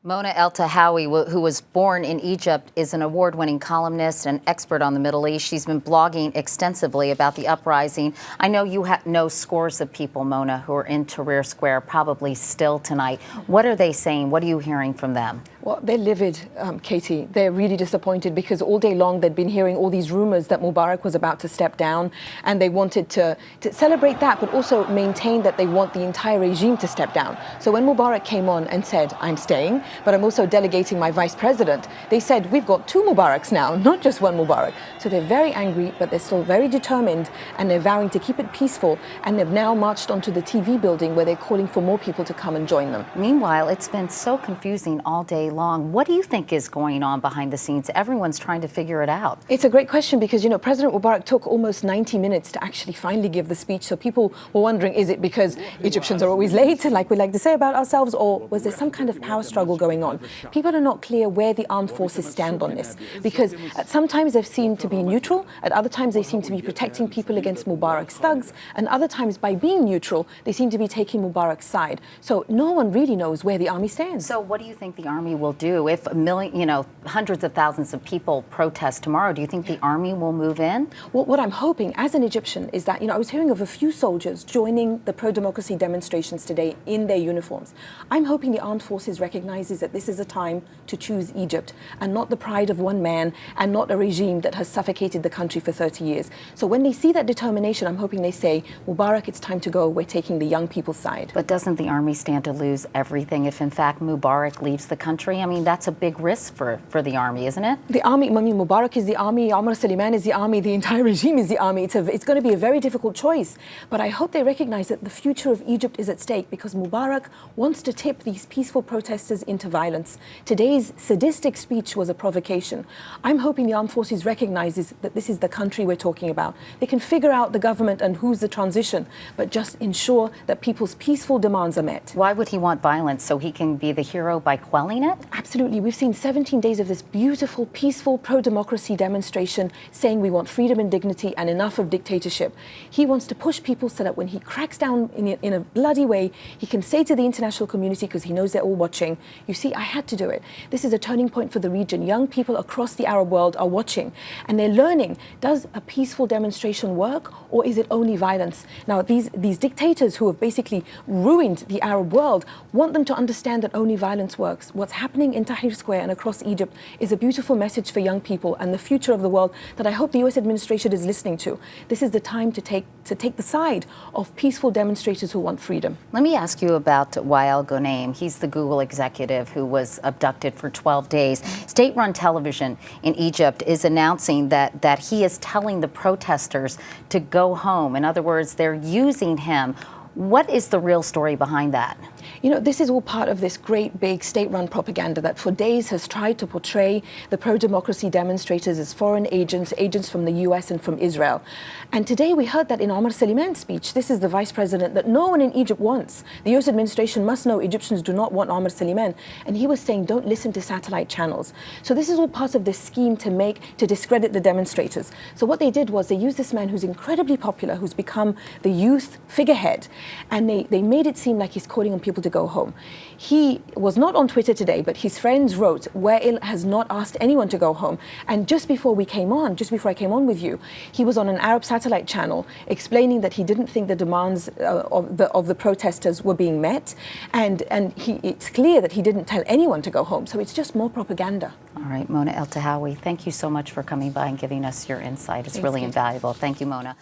Mona Eltahawy, who was born in Egypt, is an award-winning columnist and expert on the Middle East. She's been blogging extensively about the uprising. I know you know scores of people, Mona, who are in Tahrir Square, probably still tonight. What are they saying? What are you hearing from them? Well, they're livid, Katie. They're really disappointed because all day long they'd been hearing all these rumors that Mubarak was about to step down, and they wanted to celebrate that, but also maintain that they want the entire regime to step down. So when Mubarak came on and said, I'm staying, but I'm also delegating my vice president, they said, we've got two Mubaraks now, not just one Mubarak. So they're very angry, but they're still very determined, and they're vowing to keep it peaceful, and they've now marched onto the TV building where they're calling for more people to come and join them. Meanwhile, it's been so confusing all day long. What do you think is going on behind the scenes? Everyone's trying to figure it out. It's a great question because, you know, President Mubarak took almost 90 minutes to actually finally give the speech. So people were wondering, is it because Egyptians are always late, like we like to say about ourselves, or was there some kind of power struggle going on? People are not clear where the armed forces stand on this, because at sometimes they've seemed to be neutral, at other times they seem to be protecting people against Mubarak's thugs, and other times by being neutral, they seem to be taking Mubarak's side. So no one really knows where the army stands. So what do you think the army will do if hundreds of thousands of people protest tomorrow? Do you think the army will move in? Well, what I'm hoping as an Egyptian is that, I was hearing of a few soldiers joining the pro-democracy demonstrations today in their uniforms. I'm hoping the armed forces recognizes that this is a time to choose Egypt and not the pride of one man and not a regime that has suffocated the country for 30 years. So when they see that determination, I'm hoping they say, Mubarak, it's time to go. We're taking the young people's side. But doesn't the army stand to lose everything if in fact Mubarak leaves the country? I mean, that's a big risk for the army, isn't it? The army, Mubarak is the army, Omar Suleiman is the army, the entire regime is the army. It's going to be a very difficult choice. But I hope they recognize that the future of Egypt is at stake because Mubarak wants to tip these peaceful protesters into violence. Today's sadistic speech was a provocation. I'm hoping the armed forces recognizes that this is the country we're talking about. They can figure out the government and who's the transition, but just ensure that people's peaceful demands are met. Why would he want violence? So he can be the hero by quelling it? Absolutely. We've seen 17 days of this beautiful, peaceful pro-democracy demonstration saying we want freedom and dignity and enough of dictatorship. He wants to push people so that when he cracks down in a bloody way, he can say to the international community, because he knows they're all watching, you see, I had to do it. This is a turning point for the region. Young people across the Arab world are watching and they're learning, does a peaceful demonstration work or is it only violence? Now, these dictators who have basically ruined the Arab world want them to understand that only violence works. What's happening in Tahrir Square and across Egypt is a beautiful message for young people and the future of the world that I hope the US administration is listening to. This is the time to take the side of peaceful demonstrators who want freedom. Let me ask you about Wael Ghonaim. He's the Google executive who was abducted for 12 days. State-run television in Egypt is announcing that he is telling the protesters to go home. In other words, they're using him. What is the real story behind that? This is all part of this great big state-run propaganda that for days has tried to portray the pro-democracy demonstrators as foreign agents from the US and from Israel. And today we heard that in Omar Suleiman's speech. This is the vice president that no one in Egypt wants. The US administration must know Egyptians do not want Omar Suleiman. And he was saying, don't listen to satellite channels. So this is all part of this scheme to discredit the demonstrators. So what they did was they used this man who's incredibly popular, who's become the youth figurehead, and they made it seem like he's calling on people to go home. He was not on Twitter today, but his friends wrote, Wael has not asked anyone to go home. And just before I came on with you, he was on an Arab satellite channel explaining that he didn't think the demands of the protesters were being met. And it's clear that he didn't tell anyone to go home. So it's just more propaganda. All right, Mona Eltahawy, thank you so much for coming by and giving us your insight. It's really invaluable. Thank you, Mona.